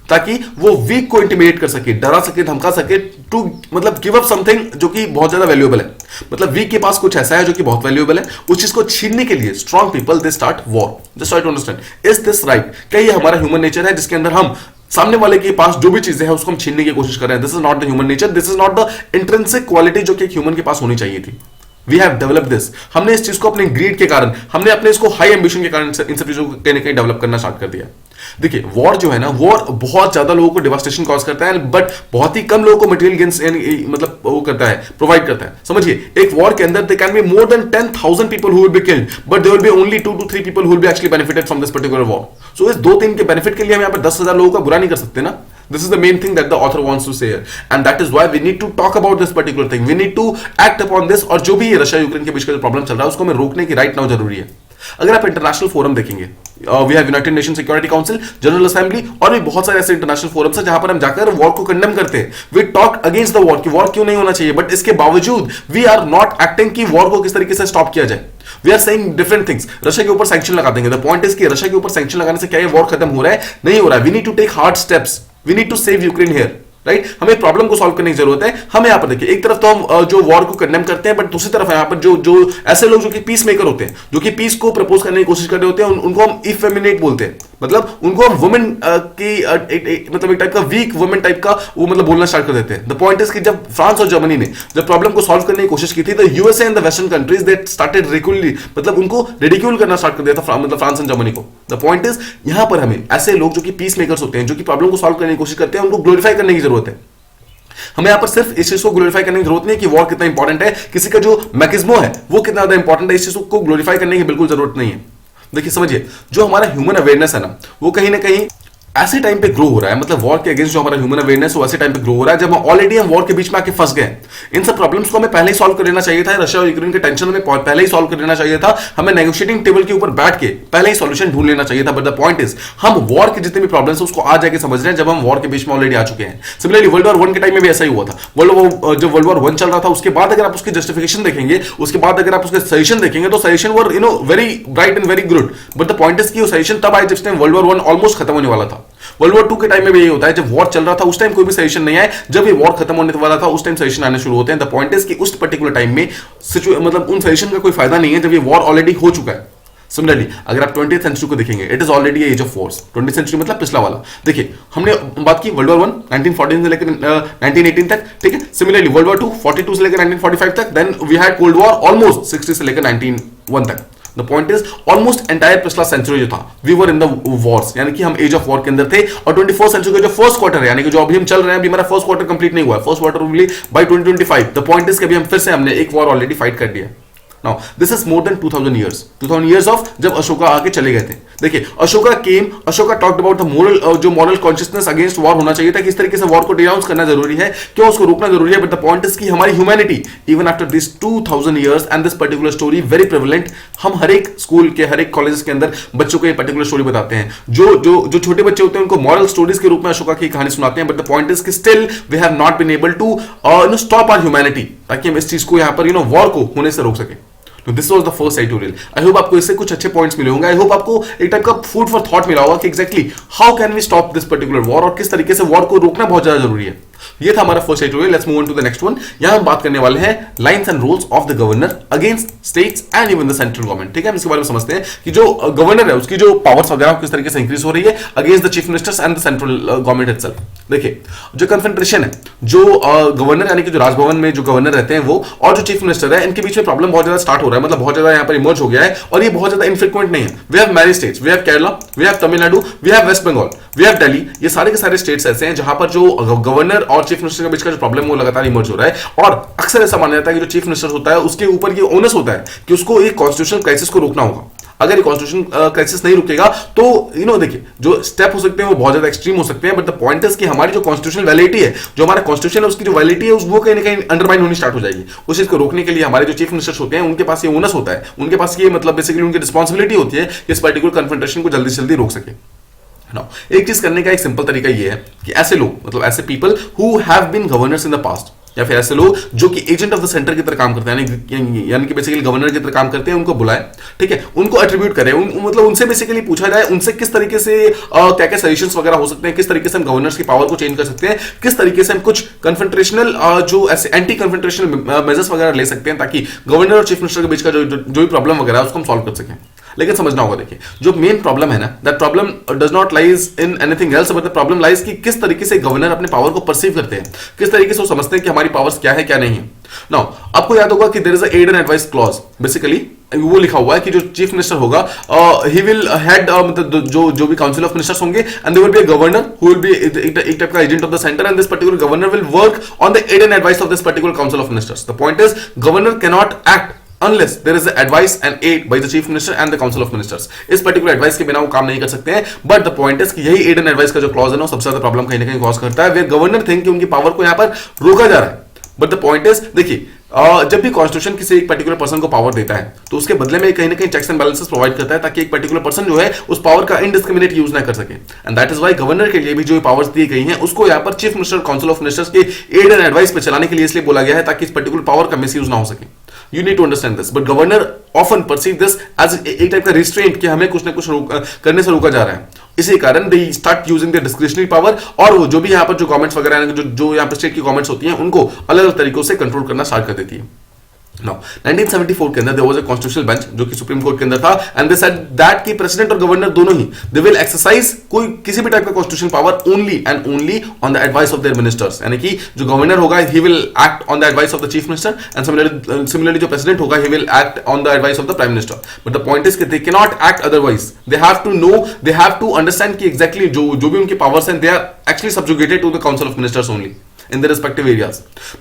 ताकि वो वीक को इंटिमिडेट कर सके, डरा सके, धमका सके, टू मतलब गिव अप समथिंग जो कि बहुत ज्यादा वैल्यूएबल है. मतलब वीक के पास कुछ ऐसा है जो कि बहुत वैल्यूएबल है, उस चीज को छीनने के लिए strong people they start war. Just try to understand, is this right? क्या ये हमारा ह्यूमन नेचर है जिसके अंदर हम सामने वाले के पास जो भी चीजें हैं उसको हम छीनने की कोशिश कर रहे हैं? This is not the human nature, this is not the intrinsic quality जो कि एक ह्यूमन के पास होनी चाहिए थी. We have develop this. हमने इस चीज को अपने ग्रीड के कारण, हमने अपने इसको हाई एम्बिशन के कारण इन सब चीजों को कहीं ना कहीं डेवलप करना स्टार्ट कर दिया. देखिए वॉर जो है ना, वॉर बहुत ज्यादा लोगों को डिवास्टेशन कॉज करता है, बट बहुत ही कम लोगों को मटेरियल गेन्स मतलब वो करता है, प्रोवाइड करता है. समझिए एक वॉर के अंदर they can be more than 10,000 people who will be killed, but there will be only 2 to 3 people who will be actually benefited from this particular war. So इस 2-3 के बेनिफिट के लिए हम यहाँ पर 10,000 लोगों का बुरा नहीं कर सकते ना. This is the main thing that the author wants to say here, and that is why we need to talk about this particular thing. We need to act upon this. और जो भी ये रशिया यूक्रेन के बीच का जो problem चल रहा है उसको हमें रोकने की राइट नाउ जरूरी है. अगर आप इंटरनेशनल फोरम देखेंगे, we have united nation security council, general assembly और भी बहुत सारे ऐसे इंटरनेशनल फोरम्स हैं जहां पर हम जाकर वॉर को कंडेम करते हैं. We talk against the war कि वॉर क्यों नहीं होना चाहिए, बट इसके बावजूद वी आर नॉट एक्टिंग कि वॉर को किस तरीके से स्टॉप किया जाए. We are saying different things. Russia के ऊपर सैंक्शन लगा देंगे. द पॉइंट इज कि रशिया के ऊपर सैंक्शन लगाने से क्या ये वॉर खत्म हो रहा है? नहीं हो रहा है. We need to take hard steps. We need to save Ukraine here. Right हमें प्रॉब्लम को सॉल्व करने की जरूरत है. हमें यहाँ पर देखिए एक तरफ तो हम जो वॉर को कंडेम करते हैं, बट दूसरी तरफ यहाँ पर जो ऐसे लोग जो कि पीस मेकर होते हैं, जो कि पीस को प्रपोज करने की कोशिश कर रहे होते हैं, उनको हम इफेमिनेट बोलते हैं. मतलब उनको हम वुमेन की मतलब एक टाइप का वीक वुमेन टाइप का वो मतलब बोलना स्टार्ट कर देते हैं. द पॉइंट इज कि जब फ्रांस और जर्मनी ने जब प्रॉब्लम को सॉल्व करने की कोशिश की थी, the USA and the western countries they started ridiculing, मतलब उनको रिडिक्यूल करना स्टार्ट कर दिया था मतलब फ्रांस एंड जर्मनी को. द पॉइंट इज यहां पर हमें ऐसे लोग जो कि पीस मेकर्स होते हैं, जो कि प्रॉब्लम को सॉल्व करने की कोशिश करते हैं, उनको ग्लोरीफाई करने की जरूरत है. हमें यहां पर सिर्फ इस चीज को ग्लोरीफाई करने की जरूरत नहीं है कि वॉर कितना इंपॉर्टेंट है, किसी का जो मैकेनिज्म है वो कितना ज्यादा इंपॉर्टेंट है, इस चीज को ग्लोरीफाई करने की बिल्कुल जरूरत नहीं है. देखिए समझिए जो हमारा ह्यूमन अवेयरनेस है ना, वो कहीं ना कहीं ऐसे टाइम पे ग्रो हो रहा है. मतलब वॉर के अगेंस्ट जो हमारा ह्यूमन अवेयरनेस वो ऐसे टाइम पे ग्रो हो रहा है जब हम ऑलरेडी हम वॉर के बीच में आके फंस गए. इन सब प्रॉब्लम्स को हमें पहले ही सॉल्व कर लेना चाहिए था. रशिया और यूक्रेन के टेंशन में पहले ही सॉल्व कर लेना चाहिए था. हमें नेगोशिएटिंग टेबल के ऊपर बैठ के पहले ही सॉल्यूशन ढूंढ लेना चाहिए था. बट द पॉइंट इज हम वॉर के जितने भी प्रॉब्लम्स है उसको आज जाके समझ रहे हैं जब हम वॉर के बीच में ऑलरेडी आ चुके हैं. सिमिलरली वर्ल्ड वॉर 1 के टाइम में भी ऐसा ही हुआ था. जब वर्ल्ड वॉर 1 चल रहा था उसके बाद अगर आप उसकी जस्टिफिकेशन देखेंगे, उसके बाद अगर आप उसके सजेशन देखेंगे, तो suggestion were very bright and very good. But the point is कि सजेशन तब आए जिस टाइम वर्ल्ड वॉर 1 ऑलमोस्ट खत्म होने वाला था. वर्ल्ड वॉर 2 के टाइम में भी यही होता है, जब वॉर चल रहा था उस टाइम कोई भी सजेशन नहीं आया. जब ये वॉर खत्म होने वाला था उस टाइम सजेशन आने शुरू होते हैं. द पॉइंट इज कि उस पर्टिकुलर टाइम में मतलब उन सजेशन का कोई फायदा नहीं है जब ये वॉर ऑलरेडी हो चुका है. सिमिलरली अगर आप 20th सेंचुरी को देखेंगे, it is already age of wars. 20th century मतलब पिछला वाला. देखिए हमने बात की वर्ल्ड वॉर 1 1914 से लेकर 1918 तक, ठीक है. सिमिलरली वर्ल्ड वॉर 2 42 से लेकर 1945 तक. Then we had cold war almost 60 से लेकर 1901 तक. The point is almost entire पिछला सेंचुरी जो था we were in the wars, यानी कि हम एज ऑफ वॉर के अंदर थे. और 24th सेंचुरी का जो फर्स्ट क्वार्टर है, यानी कि जो अभी हम चल रहे हैं, अभी हमारा फर्स्ट क्वार्टर कंप्लीट नहीं हुआ है. First quarter only by 2025. The point is कि अभी हम फिर से हमने एक वॉर ऑलरेडी फाइट कर दिया. Now this is more than 2000 years. 2000 years of जब अशोका आके चले गए थे. देखिए, Ashoka talked about the moral, जो मॉरल कॉन्शियसनेस अगेंस्ट वॉर होना चाहिए था, किस तरीके से वॉर को डिनाउंस करना जरूरी है, क्यों उसको रोकना जरूरी है, बट द पॉइंट इज कि हमारी humanity even after this 2000 years and this particular story very prevalent, हम हर एक स्कूल के हर एक कॉलेज के अंदर बच्चों को ये पर्टिकुलर स्टोरी बताते हैं, जो छोटे बच्चे होते हैं उनको मॉरल स्टोरीज के रूप में अशोका की कहानी सुनाते हैं, बट द पॉइंट इज कि still we have not been able to stop our humanity, ताकि हम इस चीज को यहां पर वॉर को होने से रोक सके। तो this was the first editorial. I hope आपको इससे कुछ अच्छे पॉइंट्स मिले होंगे। आई होप आपको एक टाइप का फूड फॉर थॉट मिला होगा कि exactly how can we stop this particular war, और किस तरीके से वॉर को रोकना बहुत ज्यादा जरूरी है। ये था हमारा first editorial. Let's move on to the next one. यहां हम बात करने वाले हैं lines and rules of the governor against states and even the central government. ठीक है, हम इसके बारे में समझते हैं कि जो गवर्नर है उसकी जो पावर्स वगैरह किस तरीके से इंक्रीज हो रही है against the chief ministers and the central government itself. देखिए, जो कन्फ्रंटेशन है, जो गवर्नर यानी कि जो राजभवन में जो गवर्नर रहते हैं वो और जो चीफ मिनिस्टर है, इनके बीच में प्रॉब्लम बहुत ज्यादा स्टार्ट हो रहा है, मतलब बहुत ज्यादा यहाँ पर इमर्ज हो गया है, और ये बहुत ज्यादा इनफ्रीक्वेंट नहीं है। We have many states, we have Kerala, we have Tamil Nadu, we have West Bengal, we have Delhi. ये सारे के सारे स्टेट्स ऐसे हैं जहां पर जो गवर्नर और चीफ मिनिस्टर के बीच का जो प्रॉब्लम वो लगातार इमर्ज हो रहा है, और अक्सर ऐसा माना जाता है कि जो चीफ मिनिस्टर होता है उसके ऊपर ये ओनस होता है कि उसको एक कॉन्स्टिट्यूशनल क्राइसिस को रोकना होगा। अगर ये कॉन्स्टिट्यूशन क्राइसिस नहीं रुकेगा तो देखिए, जो स्टेप हो सकते हैं वो बहुत ज्यादा एक्सट्रीम हो सकते हैं, बट द पॉइंट इज कि हमारी जो कॉन्स्टिट्यूशनल वैलिडिटी है, जो हमारा कॉन्स्टिट्यूशन है उसकी जो वैलिडिटी है वो कहीं ना कहीं अंडरमाइन होनी स्टार्ट हो जाएगी। उस चीज को रोकने के लिए हमारे जो चीफ मिनिस्टर्स होते हैं उनके पास ये ओनस होता है, उनके पास ये मतलब बेसिकली उनकी रिस्पॉन्सिबिलिटी होती है कि इस पर्टिकुलर कन्फ्रंटेशन को जल्दी से जल्दी रोक सके। एक चीज करने का एक सिंपल तरीका ये है कि ऐसे लोग, मतलब ऐसे people who have been governors in the past, या फिर ऐसे लोग जो कि एजेंट ऑफ द सेंटर की तरह काम करते हैं, यानी कि बेसिकली गवर्नर की तरह काम करते हैं, उनको बुलाए, ठीक है, उनको एट्रीब्यूट करें, मतलब उनसे बेसिकली पूछा जाए उनसे किस तरीके से क्या क्या सजेशंस वगैरह हो सकते हैं, किस तरीके से हम गवर्नर्स की पावर को चेंज कर सकते हैं, किस तरीके से हम कुछ कन्फ्रंटेशनल जो ऐसे एंटी कन्फ्रंटेशनल मेजर्स वगैरह ले सकते हैं ताकि गवर्नर और चीफ मिनिस्टर के बीच का जो भी प्रॉब्लम वगैरह है उसको हम सॉल्व कर सकें। लेकिन समझना होगा, देखिए, जो मेन प्रॉब्लम है ना, that problem does not lies in anything else, but the problem lies कि किस तरीके से गवर्नर अपने पावर को परसीव करते हैं, किस तरीके से वो समझते हैं कि हमारी पावर्स क्या है क्या नहीं है। नाउ आपको याद होगा कि there is a aid and advice clause, basically वो लिखा हुआ है कि जो चीफ मिनिस्टर होगा ही विल हेड, मतलब जो भी काउंसिल ऑफ मिनिस्टर्स होंगे, and there will be a governor who will be एक टाइप का agent of the centre, and this particular governor will work on the aid and advice of this particular council of ministers. The point is governor can not act unless there is advice and aid by the chief minister and the council of ministers। इस particular advice के बिना वो काम नहीं कर सकते हैं, but the point is कि यही एड एंड एडवाइस का जो क्लॉज है ना, सबसे ज्यादा प्रॉब्लम कहीं ना कहीं कॉज करता है, वे गवर्नर थिंक कि उनकी पावर को यहां पर रोका जा रहा है। बट द पॉइंट इज, देखिए, जब भी कॉन्स्टिट्यूशन किसी एक पर्टिकुलर पर्सन को पावर देता है तो उसके बदले में कहीं ना कहीं चेक्स एंड बैलेंसेस प्रोवाइड करता है ताकि एक पर्टिकुलर पर्सन जो है उस पावर का इनडिस्क्रिमिनेट यूज ना कर सके। And that is why governor के लिए भी जो पावर्स दी गई हैं उसको यहाँ पर chief minister council of ministers के एड एंड एडवाइस पे चलाने के लिए इसलिए बोला गया है ताकि इस पर्टिकुलर पावर का मिसयूज ना हो सके। You need to understand this, but governor often perceive this as एक टाइप का restraint कि हमें कुछ ना कुछ करने से रोका जा रहा है। इसी कारण they start using their discretionary power, और वो जो भी यहाँ पर जो गवर्नमेंट्स वगैरह हैं, जो यहाँ पर स्टेट की गवर्नमेंट्स होती हैं, उनको अलग अलग तरीकों से कंट्रोल करना स्टार्ट कर देती है। Now, 1974 के अंदर there was a constitutional bench जो कि सुप्रीम कोर्ट के अंदर था, and they said that कि प्रेसिडेंट और गवर्नर दोनों ही they will exercise कोई किसी भी टाइप का constitutional power only and only on the advice of their ministers, यानी कि जो गवर्नर होगा he will act on the advice of the chief minister, and similarly जो प्रेसिडेंट होगा he will act on the advice of the prime minister, but the point is कि they cannot act otherwise, they have to know, they have to understand कि exactly जो भी उनकी powers हैं they are actually subjugated to the council of ministers only in their respective areas,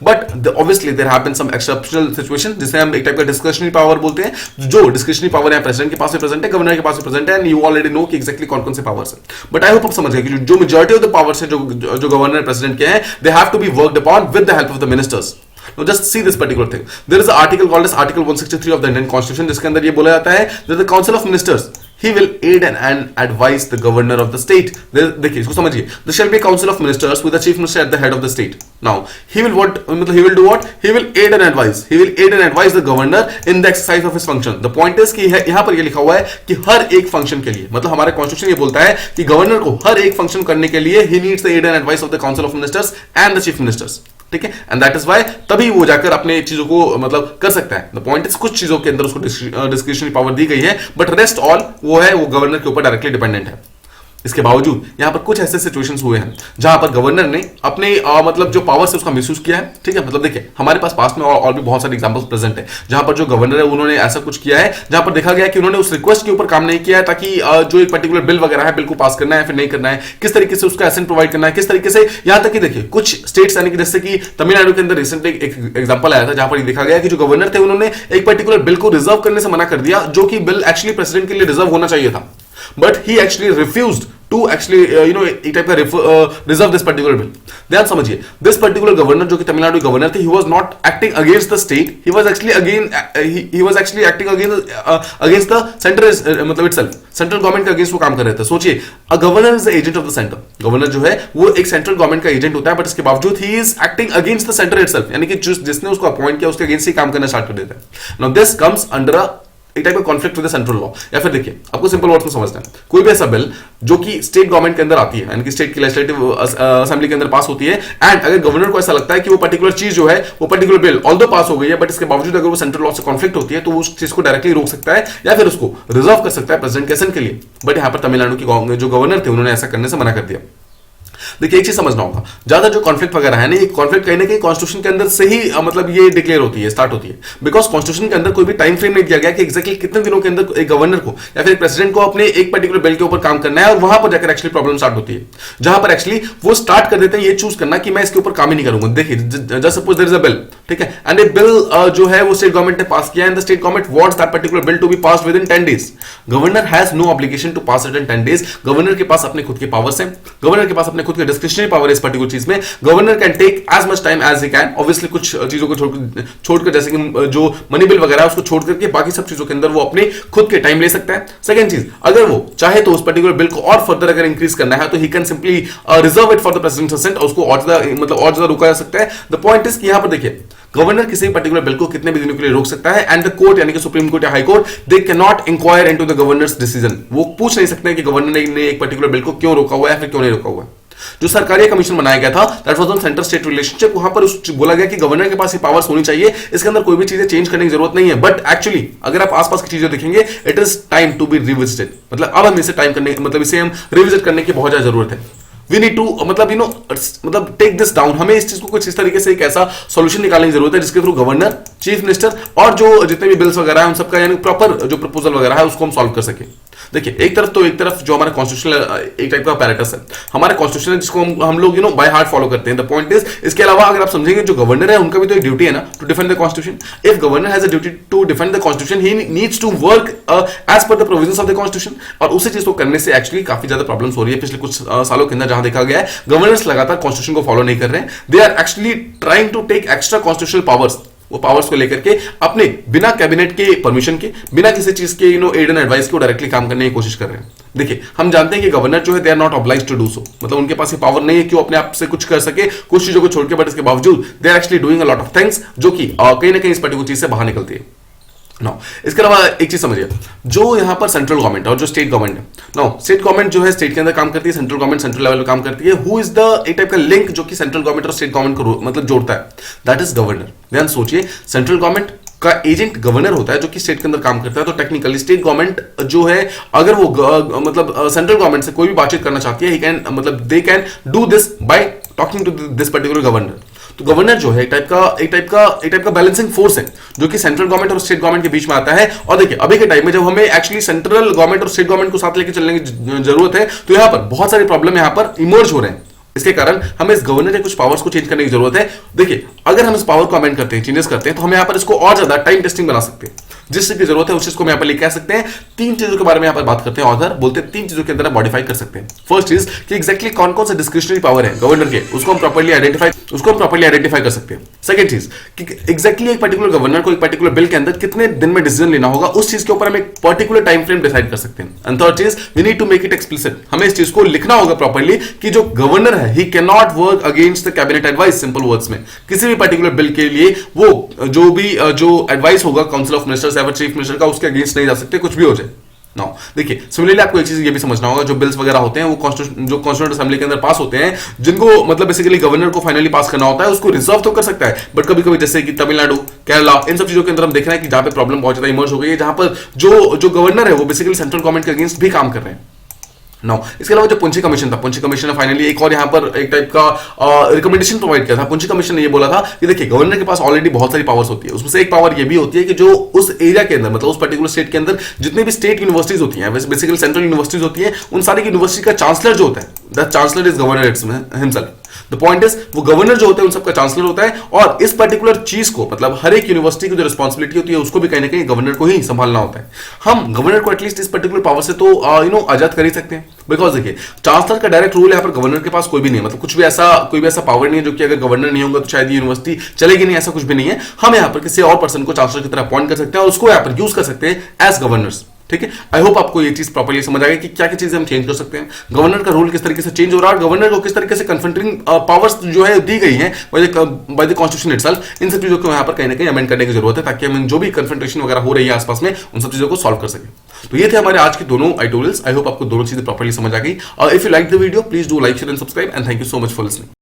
but obviously there have been some exceptional situations जिसे हम एक type का discretionary power बोलते हैं, जो डिस्क्रिशनरी पावर है प्रेसिडेंट के पास भी प्रेजेंट है, गवर्नर के पास भी प्रेजेंट है, एंड यू ऑलरेडी नो कि एग्जैक्टली कौन कौन से पावर्स है। बट आई होप आप समझ गए कि जो मेजॉरिटी ऑफ द पावर्स है जो गवर्नर प्रेसिडेंट के हैं, they have to be worked upon with the help of the ministers. Now just see this particular thing. There is an article called as Article 163 of the Indian Constitution, जिसके अंदर ये बोला जाता है that the Council of Ministers he will aid and advise the governor of the state। देखिए इसको समझिए, there shall be a council of ministers with the chief minister at the head of the state। Now he will what, मतलब he will do what, he will aid and advise, he will aid and advise the governor in the exercise of his function। The point is कि यहाँ पर ये लिखा हुआ है कि हर एक फंक्शन के लिए, मतलब हमारा कॉन्स्टिट्यूशन ये बोलता है कि गवर्नर को हर एक फंक्शन करने के लिए he needs the aid and advice of the council of ministers and the chief ministers, ठीक है, एंड दैट इज वाई तभी वो जाकर अपने चीजों को मतलब कर सकता है। द पॉइंट इज कुछ चीजों के अंदर उसको डिस्क्रिशनरी पावर दी गई है, बट रेस्ट ऑल वो गवर्नर के ऊपर डायरेक्टली डिपेंडेंट है। इसके बावजूद यहां पर कुछ ऐसे सिचुएशंस हुए हैं जहां पर गवर्नर ने अपने मतलब जो पावर से उसका मिसयूज किया है, ठीक है, मतलब देखिए हमारे पास में और भी बहुत सारे एग्जांपल्स प्रेजेंट है जहां पर जो गवर्नर है उन्होंने ऐसा कुछ किया है जहां पर देखा गया कि उन्होंने उस रिक्वेस्ट के ऊपर काम नहीं किया है ताकि जो एक पर्टिकुलर बिल वगैरह है, बिल को पास करना है फिर नहीं करना है, किस तरीके से उसका एसेंट प्रोवाइड करना है, किस तरीके से, यहां तक कि देखिए कुछ स्टेट्स यानी कि जैसे कि तमिलनाडु के अंदर रिसेंटली एक एग्जांपल आया था जहां पर देखा गया कि जो गवर्नर थे उन्होंने एक पर्टिकुलर बिल को रिजर्व करने से मना कर दिया जो कि बिल एक्चुअली प्रेसिडेंट के लिए रिजर्व होना चाहिए था। But he actually refused to actually एक टाइप का रिजर्व दिस पर्टिकुलर बिल। ध्यान समझिए, दिस पर्टिकुलर गवर्नर जो कि तमिलनाडु गवर्नर थे, he was not acting against the state, he was actually acting against the centre, मतलब इटसेल्फ, सेंट्रल गवर्नमेंट के against वो काम कर रहे थे। सोचिए, a governor is the agent of the centre, governor जो है वो एक सेंट्रल गवर्नमेंट का एजेंट होता है, बट इसके बावजूद he is acting against the centre itself, यानी कि जिसने उसको अपॉइंट किया उसके अगेंस्ट ही काम करना स्टार्ट कर देता है। नाउ दिस कम्स अंडर एक टाइप का conflict with the central law. या फिर देखिए, आपको सिंपल वर्ड में समझना है, कोई भी ऐसा बिल जो कि स्टेट गवर्नमेंट के अंदर आती है, यानी कि स्टेट की लेजिस्लेटिव असेंबली के अंदर पास होती है, एंड अगर गवर्नर को ऐसा लगता है कि वो पर्टिकुलर चीज जो है, वो पर्टिकुलर बिल ऑल्दो पास हो गई है, बट इसके बावजूद अगर वो सेंट्रल लॉ से कॉन्फ्लिक्ट होती है, तो उस चीज को डायरेक्टली रोक सकता है या फिर उसको रिजर्व कर सकता है प्रेसिडेंट के असेंट के लिए। बट यहां पर तमिलनाडु की जो गवर्नर थे, उन्होंने ऐसा करने से मना कर दिया। देखिए, एक चीज समझना होगा, ज्यादा जो कॉन्फ्लिक्ट वगैरह है ना, ये कॉन्फ्लिक्ट कहीं ना कहीं कॉन्स्टिट्यूशन के अंदर से ही मतलब ये डिक्लेयर होती है, स्टार्ट होती है, बिकॉज कॉन्स्टिट्यूशन के अंदर कोई भी टाइम फ्रेम नहीं दिया गया कि एग्जैक्टली कितने दिनों के अंदर एक गवर्नर को या फिर प्रेसिडेंट को अपने एक पर्टिकुलर बिल के ऊपर काम करना है, और वहां पर जाकर एक्चुअली प्रॉब्लम स्टार्ट होती है, जहां पर एक्चुअली वो स्टार्ट कर देते हैं ये चूज करना कि मैं इसके ऊपर काम ही नहीं करूंगा। देखिए, just suppose there is a bill, ठीक है, एंड ए बिल जो है वो स्टेट गवर्नमेंट ने पास किया, and the state government wants that particular bill to be passed within 10 days. Governor has no obligation to pass it in 10 days. Governor के पास अपने खुद के पावर्स हैं, गवर्नर के पास अपने खुद के डिस्क्रिशनरी पावर इस पर्टिकुलर चीज में। Governor can take as much time as he can, obviously कुछ चीजों को छोड़कर जैसे कि जो मनी बिल वगैरह उसको छोड़ करके बाकी सब चीजों के अंदर वो अपने खुद के टाइम ले सकता है। सेकंड चीज, अगर वो चाहे तो उस पर्टिकुलर बिल को और फर्दर अगर इंक्रीज करना है, तो he can simply reserve it for the president assent, उसको और ज्यादा मतलब और ज्यादा रोका जा सकता है। द पॉइंट इज कि यहां पर देखिए, गवर्नर किसी पर्टिकुलर बिल को कितने भी दिनों के लिए रोक सकता है, एंड द कोर्ट यानी कि सुप्रीम कोर्ट या high court, they can not inquire into the governor's decision. वो पूछ नहीं सकते कि गवर्नर ने एक पर्टिकुलर बिल को क्यों रोका हुआ है या फिर क्यों नहीं रोका हुआ है। जो सरकारी कमीशन बनाया गया था, that was on centre state relationship, वहां पर बोला गया कि गवर्नर के पास ये पावर्स होनी चाहिए, इसके अंदर कोई भी चीजें चेंज करने की जरूरत नहीं है। बट एक्चुअली अगर आप आसपास की चीजें देखेंगे, it is time to be revisited, मतलब अब हम इसे टाइम करने, मतलब इसे हम रिविजिट करने की बहुत ज्यादा जरूरत है। वी नीड टू मतलब टेक दिस डाउन, हमें इस चीज को कुछ इस तरीके से एक ऐसा सॉल्यूशन निकालने की जरूरत है जिसके थ्रू गवर्नर, चीफ मिनिस्टर और जो जितने भी बिल्स वगैरह है उन सबका यानी प्रॉपर जो प्रपोजल वगैरह है उसको हम सॉल्व कर सके। देखिए, एक तरफ जो हमारा कॉन्स्टिट्यूशनल एक टाइप का पैरेटस है, हमारे कॉन्स्टिट्यूशन जिसको हम लोग बाय हार्ट फॉलो करते हैं। द पॉइंट इज, इसके अलावा अगर आप समझेंगे, जो गवर्नर है उनका भी तो एक ड्यूटी है ना, to defend the constitution. If governor has a duty to defend the constitution, he needs to work as per the provisions of the constitution, और उसी चीज को करने से एक्चुअली काफी ज्यादा प्रॉब्लम्स हो रही है पिछले कुछ सालों के अंदर, जहां देखा गया है गवर्नर्स लगातार कॉन्स्टिट्यूशन को फॉलो नहीं कर रहे हैं। They are actually trying to take extra constitutional powers, वो पावर्स को लेकर के अपने बिना कैबिनेट के परमिशन के, बिना किसी चीज के एड एंड एडवाइस को डायरेक्टली काम करने की कोशिश कर रहे हैं। देखिए, हम जानते हैं कि गवर्नर जो है, they are not obliged to do so, मतलब उनके पास ये पावर नहीं है कि वो अपने आप से कुछ कर सके कुछ चीजों को छोड़ के, बट इसके बावजूद they are actually doing a lot of things जो कि कहीं ना कहीं इस पर्टिकुलर चीज से बाहर निकलती है। नो, इसके अलावा एक चीज समझिए, जो यहां पर सेंट्रल गवर्नमेंट और जो स्टेट गवर्नमेंट है, नो, स्टेट गवर्नमेंट जो है स्टेट के अंदर काम करती है, सेंट्रल गवर्नमेंट सेंट्रल लेवल पे काम करती है। हु इज द एक टाइप का लिंक जो कि सेंट्रल गवर्नमेंट और स्टेट गवर्नमेंट को मतलब जोड़ता है, दैट इज गवर्नर। ध्यान सोचिए, सेंट्रल गवर्नमेंट का एजेंट गवर्नर होता है जो कि स्टेट के अंदर काम करता है। तो टेक्निकली स्टेट गवर्नमेंट जो है, अगर वो मतलब सेंट्रल गवर्नमेंट से कोई भी बातचीत करना चाहती है, ही कैन मतलब they can do this by talking to this particular governor. तो गवर्नर जो है एक टाइप का बैलेंसिंग फोर्स है जो कि सेंट्रल गवर्नमेंट और स्टेट गवर्नमेंट के बीच में आता है। और देखिए, अभी के टाइम में जब हमें एक्चुअली सेंट्रल गवर्नमेंट और स्टेट गवर्नमेंट को साथ लेकर चलने की जरूरत है, तो यहां पर बहुत सारे प्रॉब्लम यहां पर इमर्ज हो रहे हैं। इसके कारण हमें इस गवर्नर के कुछ पावर्स को चेंज करने की जरूरत है। देखिए, अगर हम इस पावर को अमेंड करते हैं, चेंजेस करते हैं, तो हम यहां पर इसको और ज्यादा टाइम टेस्टिंग बना सकते हैं। जिस चीज की जरूरत है उस चीज को हम यहां पर लिख कह सकते हैं। तीन चीजों के बारे में यहां पर बात करते हैं, ऑथर बोलते हैं तीन चीजों के अंदर मॉडिफाई कर सकते हैं। फर्स्ट चीज कि एग्जैक्टली कौन कौन से डिस्क्रिशनरी पावर है गवर्नर के, उसको हम प्रॉपर्ली आइडेंटिफाई कर सकते हैं। सेकंड चीज कि एग्जैक्टली एक पर्टिकुलर गवर्नर को एक पर्टिकुलर बिल के अंदर कितने दिन में डिसीजन लेना होगा, उस चीज के ऊपर हम एक पर्टिकुलर टाइम फ्रेम डिसाइड कर सकते हैं। एंड थर्ड चीज, we need to make it explicit, हमें इस चीज को लिखना होगा प्रॉपर्ली कि जो गवर्नर है, he can not work against the cabinet advice. Simple words में, किसी भी पर्टिकुलर बिल के लिए वो जो एडवाइस होगा काउंसिल ऑफ मिनिस्टर्स या चीफ मिनिस्टर का, उसके अगेंस्ट नहीं जा सकते, कुछ भी हो जाए। नो, देखिए, सिमिलरली आपको एक चीज ये भी समझना होगा, जो बिल्स वगैरह होते हैं वो कॉन्स्टिट्यूएंट असेंबली के अंदर पास होते हैं, जिनको मतलब बेसिकली गवर्नर को फाइनली पास करना होता है, उसको रिजर्व तो कर सकता है, बट कभी कभी जैसे कि तमिलनाडु, केरला, इन सब चीजों के अंदर हम देख रहे हैं कि जहां पे प्रॉब्लम बहुत ज्यादा इमर्ज हो गई है, जहां पर जो गवर्नर है वो बेसिकली सेंट्रल गवर्नमेंट के अगेंस्ट भी काम कर रहे हैं। नो, इसके अलावा जो पुंछी कमीशन था, पुंछी कमीशन ने फाइनली एक और यहाँ पर एक टाइप का रिकमेंडेशन प्रोवाइड किया था। पुंछी कमीशन ने ये बोला था कि देखिए, गवर्नर के पास ऑलरेडी बहुत सारी पावर्स होती है, उसमें से एक पावर ये भी होती है कि जो उस एरिया के अंदर मतलब उस पर्टिकुलर स्टेट के अंदर जितने भी स्टेट यूनिवर्सिटीज होती हैं, बेसिकली सेंट्रल यूनिवर्सिटीज होती हैं, उन सारी यूनिवर्सिटी का चांसलर जो होता है, the chancellor is governor himself. The point is वो गवर्नर जो होता है उन सबका चांसलर होता है, और इस पर्टिकुलर चीज को मतलब हर एक यूनिवर्सिटी की जो रिस्पॉन्सिबिलिटी होती है उसको भी कहीं ना कहीं गवर्नर को ही संभालना होता है। हम गवर्नर को एटलीस्ट इस पर्टिकुलर पावर से तो आजाद कर ही सकते हैं, बिकॉज देखिए चांसलर का डायरेक्ट रूल है, यहाँ पर गवर्नर के पास कोई भी नहीं है, मतलब कोई भी ऐसा पावर नहीं है जो कि अगर गवर्नर नहीं होगा तो शायद यूनिवर्सिटी चलेगी नहीं, ऐसा कुछ भी नहीं है। हम यहाँ पर किसी और पर्सन को चांसलर की तरह अपॉइंट कर सकते हैं और उसको यहाँ पर यूज कर सकते हैं एज गवर्नर्स। ठीक है, आई होप आपको ये चीज प्रॉपर्ली समझ आ गई कि क्या क्या चीजें हम चेंज कर सकते हैं, गवर्नर का रूल किस तरीके से चेंज हो रहा है, गवर्नर को किस तरीके से कन्फ्रंटिंग पावर्स जो है दी गई है बाय द कॉन्स्टिट्यूशन इटसेल्फ। इन सब चीजों को यहाँ पर कहीं ना कहीं अमेंड करने की जरूरत है ताकि हम जो भी कन्फ्रंटेशन वगैरह हो रही है आसपास में उन सब चीजों को सॉल्व कर सके। तो ये थे हमारे आज के दोनों आइटोरियल्स। आई होप आपको दोनों चीजें प्रॉपर्ली समझ आ गई। If you like the video please do like share and subscribe and thank you so much for listening.